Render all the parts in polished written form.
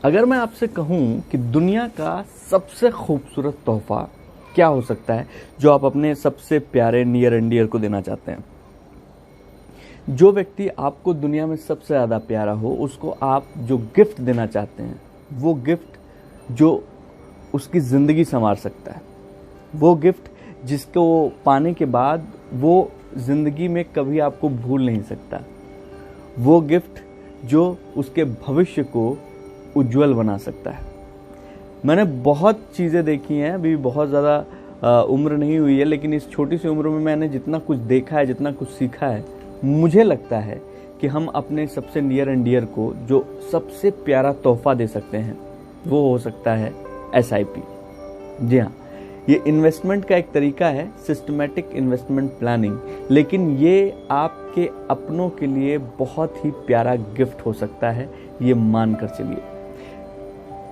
अगर मैं आपसे कहूं कि दुनिया का सबसे खूबसूरत तोहफा क्या हो सकता है जो आप अपने सबसे प्यारे नियर एंड डियर को देना चाहते हैं। जो व्यक्ति आपको दुनिया में सबसे ज़्यादा प्यारा हो उसको आप जो गिफ्ट देना चाहते हैं वो गिफ्ट जो उसकी ज़िंदगी संवार सकता है, वो गिफ्ट जिसको पाने के बाद वो ज़िंदगी में कभी आपको भूल नहीं सकता, वो गिफ्ट जो उसके भविष्य को उज्जवल बना सकता है। मैंने बहुत चीज़ें देखी हैं, अभी बहुत ज़्यादा उम्र नहीं हुई है, लेकिन इस छोटी सी उम्र में मैंने जितना कुछ देखा है, जितना कुछ सीखा है, मुझे लगता है कि हम अपने सबसे नियर एंड डियर को जो सबसे प्यारा तोहफा दे सकते हैं वो हो सकता है SIP। जी हाँ, ये इन्वेस्टमेंट का एक तरीका है, सिस्टमैटिक इन्वेस्टमेंट प्लानिंग, लेकिन ये आपके अपनों के लिए बहुत ही प्यारा गिफ्ट हो सकता है, ये मान कर चलिए।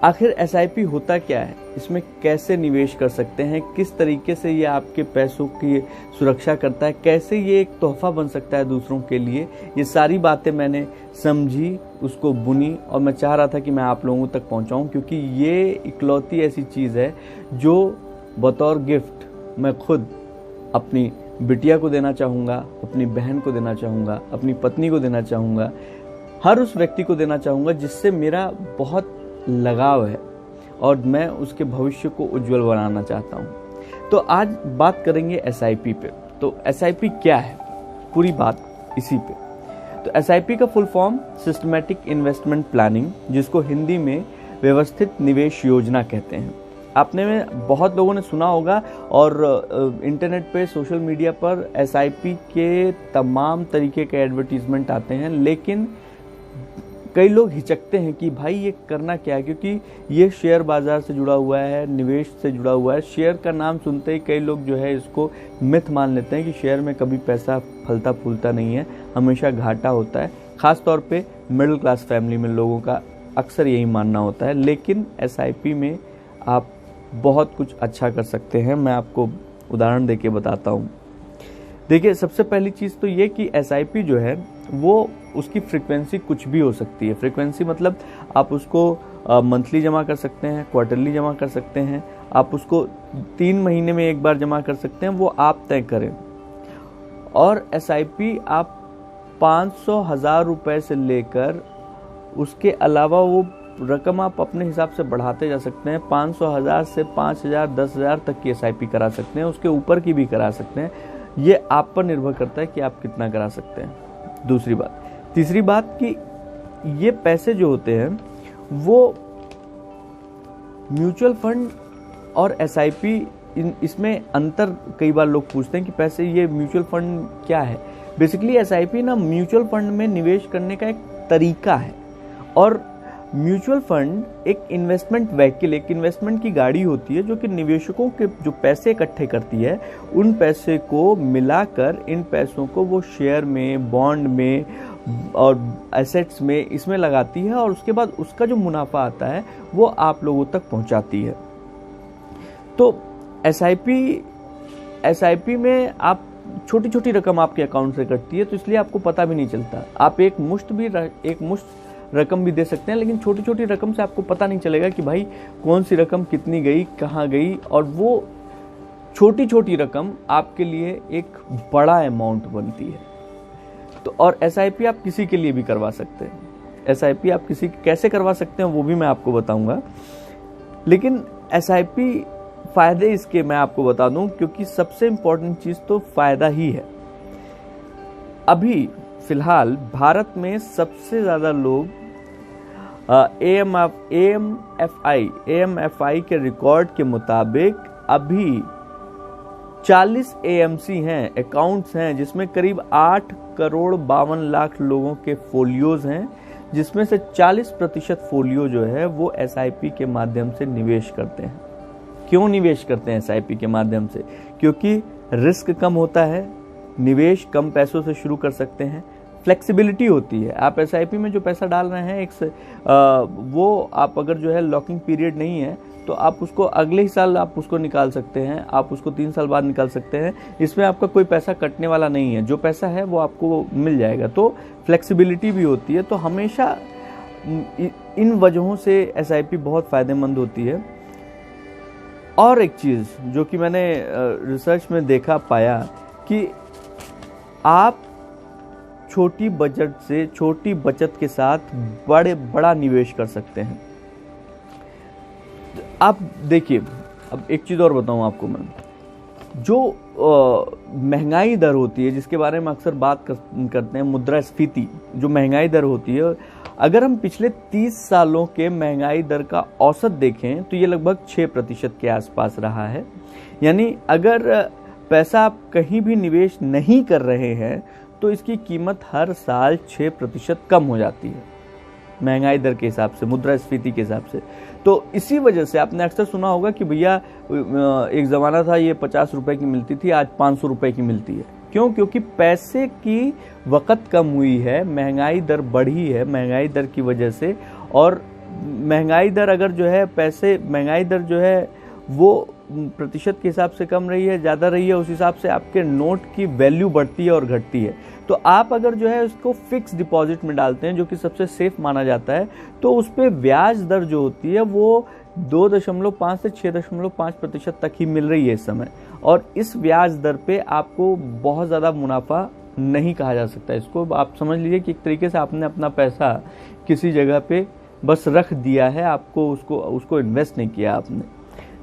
आखिर SIP होता क्या है, इसमें कैसे निवेश कर सकते हैं, किस तरीके से ये आपके पैसों की सुरक्षा करता है, कैसे ये एक तोहफा बन सकता है दूसरों के लिए, ये सारी बातें मैंने समझी, उसको बुनी और मैं चाह रहा था कि मैं आप लोगों तक पहुंचाऊं, क्योंकि ये इकलौती ऐसी चीज़ है जो बतौर गिफ्ट मैं खुद अपनी बिटिया को देना चाहूँगा, अपनी बहन को देना चाहूँगा, अपनी पत्नी को देना चाहूँगा, हर उस व्यक्ति को देना चाहूँगा जिससे मेरा बहुत लगाव है और मैं उसके भविष्य को उज्जवल बनाना चाहता हूँ। तो आज बात करेंगे SIP पे। तो SIP क्या है, पूरी बात इसी पे। तो SIP का full form systematic investment planning, जिसको हिंदी में व्यवस्थित निवेश योजना कहते हैं। आपने में बहुत लोगों ने सुना होगा और इंटरनेट पे, सोशल मीडिया पर SIP के तमाम तरीके के एडवर्टीजमेंट आते हैं, लेकिन कई लोग हिचकते हैं कि भाई ये करना क्या है, क्योंकि ये शेयर बाजार से जुड़ा हुआ है, निवेश से जुड़ा हुआ है। शेयर का नाम सुनते ही कई लोग जो है इसको मिथ मान लेते हैं कि शेयर में कभी पैसा फलता फूलता नहीं है, हमेशा घाटा होता है। ख़ास तौर पे मिडिल क्लास फैमिली में लोगों का अक्सर यही मानना होता है, लेकिन SIP में आप बहुत कुछ अच्छा कर सकते हैं। मैं आपको उदाहरण देके बताता हूँ। देखिए, सबसे पहली चीज़ तो ये कि SIP जो है वो उसकी फ्रीक्वेंसी कुछ भी हो सकती है। फ्रीक्वेंसी मतलब आप उसको मंथली जमा कर सकते हैं, क्वार्टरली जमा कर सकते हैं, आप उसको 3 महीने में एक बार जमा कर सकते हैं, वो आप तय करें। और SIP आप 500,000 रुपए से लेकर उसके अलावा वो रकम आप अपने हिसाब से बढ़ाते जा सकते हैं। 500,000 से 5,000, 10,000 तक की SIP करा सकते हैं, उसके ऊपर की भी करा सकते हैं। ये आप पर निर्भर करता है कि आप कितना करा सकते हैं। दूसरी बात, तीसरी बात कि ये पैसे जो होते हैं वो म्यूचुअल फंड और SIP, इसमें अंतर कई बार लोग पूछते हैं कि पैसे, ये म्यूचुअल फंड क्या है। बेसिकली SIP ना म्यूचुअल फंड में निवेश करने का एक तरीका है, और म्यूचुअल फंड एक इन्वेस्टमेंट व्हीकल, एक इन्वेस्टमेंट की गाड़ी होती है जो कि निवेशकों के जो पैसे इकट्ठे करती है, उन पैसे को मिलाकर इन पैसों को वो शेयर में, बॉन्ड में और एसेट्स में, इसमें लगाती है, और उसके बाद उसका जो मुनाफा आता है वो आप लोगों तक पहुंचाती है। तो SIP में आप छोटी छोटी रकम आपके अकाउंट से कटती है, तो इसलिए आपको पता भी नहीं चलता। आप एक मुश्त रकम भी दे सकते हैं, लेकिन छोटी छोटी रकम से आपको पता नहीं चलेगा कि भाई कौन सी रकम कितनी गई, कहाँ गई, और वो छोटी छोटी रकम आपके लिए एक बड़ा अमाउंट बनती है। तो और SIP आप किसी के लिए भी करवा सकते हैं। SIP आप किसी कैसे करवा सकते हैं वो भी मैं आपको बताऊंगा, लेकिन SIP फायदे इसके मैं आपको बता दूं, क्योंकि सबसे इंपॉर्टेंट चीज तो फायदा ही है। अभी फिलहाल भारत में सबसे ज्यादा लोग AMFI के रिकॉर्ड के मुताबिक अभी 40 AMC हैं, अकाउंट्स हैं, जिसमें करीब 8,52,00,000 लोगों के फोलियोज हैं, जिसमें से 40% फोलियो जो है वो SIP के माध्यम से निवेश करते हैं। क्यों निवेश करते हैं SIP के माध्यम से? क्योंकि रिस्क कम होता है, निवेश कम पैसों से शुरू कर सकते हैं, फ्लेक्सिबिलिटी होती है। आप SIP में जो पैसा डाल रहे हैं वो आप अगर जो है लॉकिंग पीरियड नहीं है तो आप उसको अगले ही साल आप उसको निकाल सकते हैं, आप उसको 3 साल बाद निकाल सकते हैं। इसमें आपका कोई पैसा कटने वाला नहीं है, जो पैसा है वो आपको मिल जाएगा। तो फ्लेक्सिबिलिटी भी होती है। तो हमेशा इन वजहों से एसआईपी बहुत फायदेमंद होती है। और एक चीज़ जो कि मैंने रिसर्च में देखा पाया कि आप छोटी बजट से छोटी बचत के साथ बड़ा निवेश कर सकते हैं। आप देखिए, अब एक चीज़ और बताऊं आपको मैं, जो महंगाई दर होती है जिसके बारे में अक्सर बात करते हैं, मुद्रास्फीति, जो महंगाई दर होती है, अगर हम पिछले 30 सालों के महंगाई दर का औसत देखें तो ये लगभग 6% के आसपास रहा है। यानी अगर पैसा आप कहीं भी निवेश नहीं कर रहे हैं तो इसकी कीमत हर साल 6% कम हो जाती है महंगाई दर के हिसाब से, मुद्रास्फीति के हिसाब से। तो इसी वजह से आपने अक्सर सुना होगा कि भैया एक ज़माना था ये 50 रुपए की मिलती थी, आज 500 रुपए की मिलती है। क्यों? क्योंकि पैसे की वक़्त कम हुई है, महंगाई दर बढ़ी है महंगाई दर की वजह से। और महंगाई दर अगर जो है महंगाई दर जो है वो प्रतिशत के हिसाब से कम रही है, ज़्यादा रही है, उस हिसाब से आपके नोट की वैल्यू बढ़ती है और घटती है। तो आप अगर जो है उसको फिक्स डिपॉजिट में डालते हैं, जो कि सबसे सेफ माना जाता है, तो उस पर ब्याज दर जो होती है वो 2.5 से 6.5% तक ही मिल रही है इस समय। और इस ब्याज दर पे आपको बहुत ज़्यादा मुनाफा नहीं कहा जा सकता। इसको आप समझ लीजिए कि एक तरीके से आपने अपना पैसा किसी जगह पे बस रख दिया है, आपको उसको इन्वेस्ट नहीं किया आपने।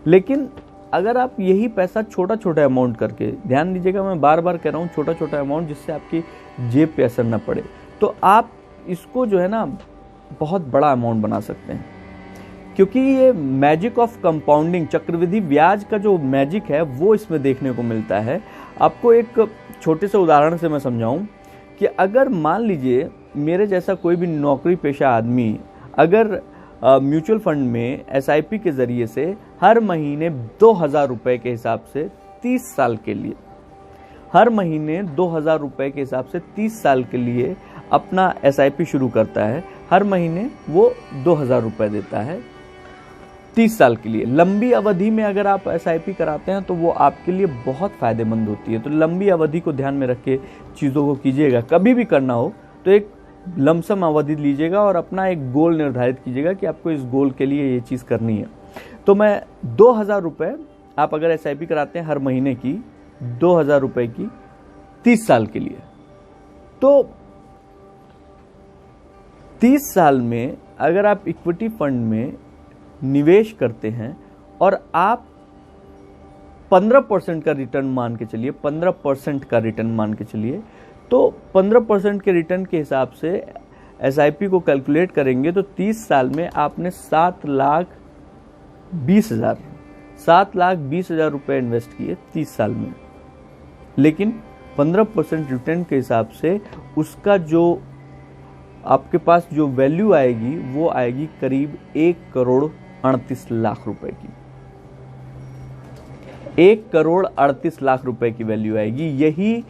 लेकिन अगर आप यही पैसा छोटा छोटा अमाउंट करके, ध्यान दीजिएगा मैं बार बार कह रहा हूँ छोटा छोटा अमाउंट, जिससे आपकी जेब पे असर न पड़े, तो आप इसको जो है ना बहुत बड़ा अमाउंट बना सकते हैं। क्योंकि ये मैजिक ऑफ कंपाउंडिंग, चक्रवृद्धि ब्याज का जो मैजिक है वो इसमें देखने को मिलता है। आपको एक छोटे से उदाहरण से मैं समझाऊं कि अगर मान लीजिए मेरे जैसा कोई भी नौकरी पेशा आदमी अगर म्यूचुअल फंड में एसआईपी के जरिए से हर महीने 2000 रुपए के हिसाब से 30 साल के लिए, हर महीने 2000 रुपए के हिसाब से 30 साल के लिए अपना एसआईपी शुरू करता है, हर महीने वो 2000 रुपए देता है 30 साल के लिए। लंबी अवधि में अगर आप एसआईपी कराते हैं तो वो आपके लिए बहुत फायदेमंद होती है। तो लंबी अवधि को ध्यान में रख के चीज़ों को कीजिएगा। कभी भी करना हो तो एक लमसम अवधि लीजिएगा और अपना एक गोल निर्धारित कीजिएगा कि आपको इस गोल के लिए ये चीज़ करनी है। तो मैं 2000 रुपये आप अगर एसआईपी कराते हैं हर महीने की, 2000 रुपये की 30 साल के लिए, तो 30 साल में अगर आप इक्विटी फंड में निवेश करते हैं और आप 15% का रिटर्न मान के चलिए, 15% का रिटर्न मान के चलिए, तो 15% के रिटर्न के हिसाब से एसआईपी को कैलकुलेट करेंगे तो 30 साल में आपने 7,20,000 रुपए इन्वेस्ट किए 30 साल में। लेकिन 15% रिटर्न के हिसाब से उसका जो आपके पास जो वैल्यू आएगी वो आएगी करीब 1,38,00,000 रुपए की। 1,38,00,000 रुपए की वैल्यू आएगी। यही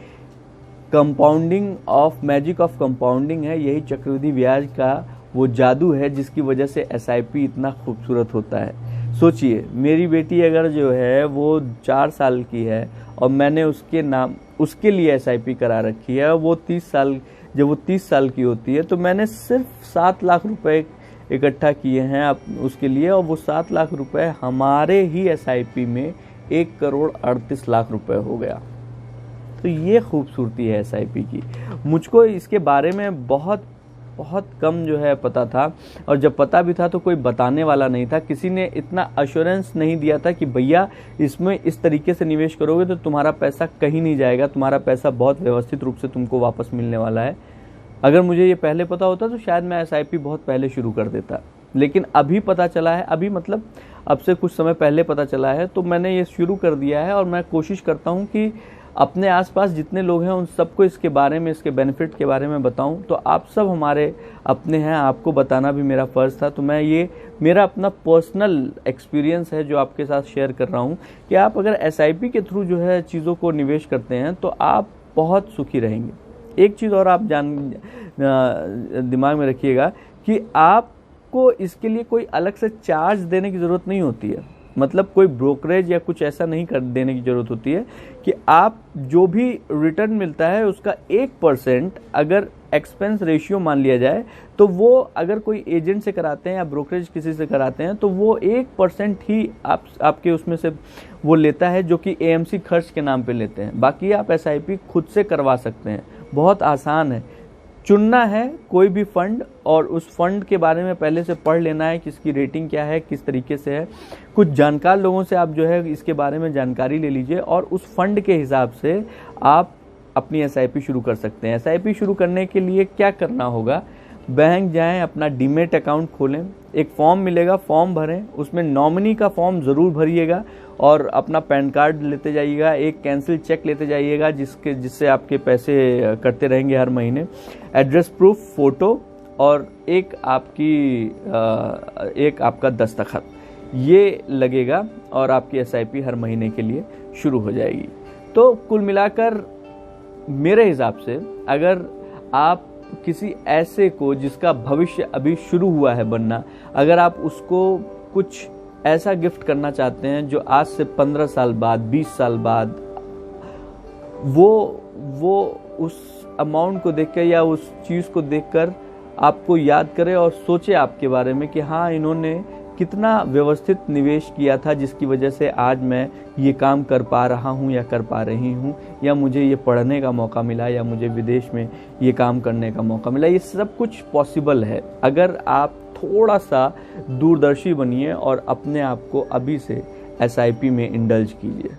compounding of magic of compounding है, यही चक्रवृद्धि ब्याज का वो जादू है जिसकी वजह से एसआईपी इतना खूबसूरत होता है। सोचिए, मेरी बेटी अगर जो है वो 4 साल की है और मैंने उसके लिए एसआईपी करा रखी है, वो 30 साल, जब वो 30 साल की होती है तो मैंने सिर्फ 7 लाख रुपए इकट्ठा किए हैं उसके लिए, और वो 7 लाख रुपए हमारे ही एसआईपी में 1,38,00,000 रुपए हो गया। तो ये खूबसूरती है एसआईपी की। मुझको इसके बारे में बहुत कम जो है पता था, और जब पता भी था तो कोई बताने वाला नहीं था। किसी ने इतना अश्योरेंस नहीं दिया था कि भैया इसमें इस तरीके से निवेश करोगे तो तुम्हारा पैसा कहीं नहीं जाएगा, तुम्हारा पैसा बहुत व्यवस्थित रूप से तुमको वापस मिलने वाला है। अगर मुझे ये पहले पता होता तो शायद मैं एसआईपी बहुत पहले शुरू कर देता, लेकिन अभी पता चला है, अभी मतलब अब से कुछ समय पहले पता चला है, तो मैंने ये शुरू कर दिया है। और मैं कोशिश करता हूँ कि अपने आसपास जितने लोग हैं उन सबको इसके बारे में, इसके बेनिफिट के बारे में बताऊं। तो आप सब हमारे अपने हैं, आपको बताना भी मेरा फ़र्ज़ था। तो मैं ये मेरा अपना पर्सनल एक्सपीरियंस है जो आपके साथ शेयर कर रहा हूं कि आप अगर एसआईपी के थ्रू जो है चीज़ों को निवेश करते हैं तो आप बहुत सुखी रहेंगे। एक चीज़ और आप दिमाग में रखिएगा कि आपको इसके लिए कोई अलग से चार्ज देने की ज़रूरत नहीं होती है। मतलब कोई ब्रोकरेज या कुछ ऐसा नहीं कर देने की जरूरत होती है कि आप जो भी रिटर्न मिलता है उसका 1% अगर एक्सपेंस रेशियो मान लिया जाए तो वो अगर कोई एजेंट से कराते हैं या ब्रोकरेज किसी से कराते हैं तो वो 1% ही आपके उसमें से वो लेता है, जो कि एएमसी खर्च के नाम पे लेते हैं। बाकी आप एसआईपी खुद से करवा सकते हैं, बहुत आसान है। चुनना है कोई भी फंड और उस फंड के बारे में पहले से पढ़ लेना है कि इसकी रेटिंग क्या है, किस तरीके से है। कुछ जानकार लोगों से आप जो है इसके बारे में जानकारी ले लीजिए और उस फंड के हिसाब से आप अपनी एसआईपी शुरू कर सकते हैं। एसआईपी शुरू करने के लिए क्या करना होगा, बैंक जाएं, अपना डीमेट अकाउंट खोलें, एक फॉर्म मिलेगा, फॉर्म भरें, उसमें नॉमिनी का फॉर्म ज़रूर भरिएगा और अपना पैन कार्ड लेते जाइएगा, एक कैंसिल चेक लेते जाइएगा जिससे आपके पैसे कटते रहेंगे हर महीने, एड्रेस प्रूफ, फोटो और एक आपका दस्तखत, ये लगेगा और आपकी एसआईपी हर महीने के लिए शुरू हो जाएगी। तो कुल मिलाकर मेरे हिसाब से अगर आप किसी ऐसे को जिसका भविष्य अभी शुरू हुआ है बनना, अगर आप उसको कुछ ऐसा गिफ्ट करना चाहते हैं जो आज से 15 साल बाद, 20 साल बाद वो उस अमाउंट को देखकर या उस चीज़ को देखकर आपको याद करे और सोचे आपके बारे में कि हाँ, इन्होंने कितना व्यवस्थित निवेश किया था जिसकी वजह से आज मैं ये काम कर पा रहा हूँ या कर पा रही हूँ, या मुझे ये पढ़ने का मौका मिला, या मुझे विदेश में ये काम करने का मौका मिला। ये सब कुछ पॉसिबल है अगर आप थोड़ा सा दूरदर्शी बनिए और अपने आप को अभी से एसआईपी में इंडल्ज कीजिए।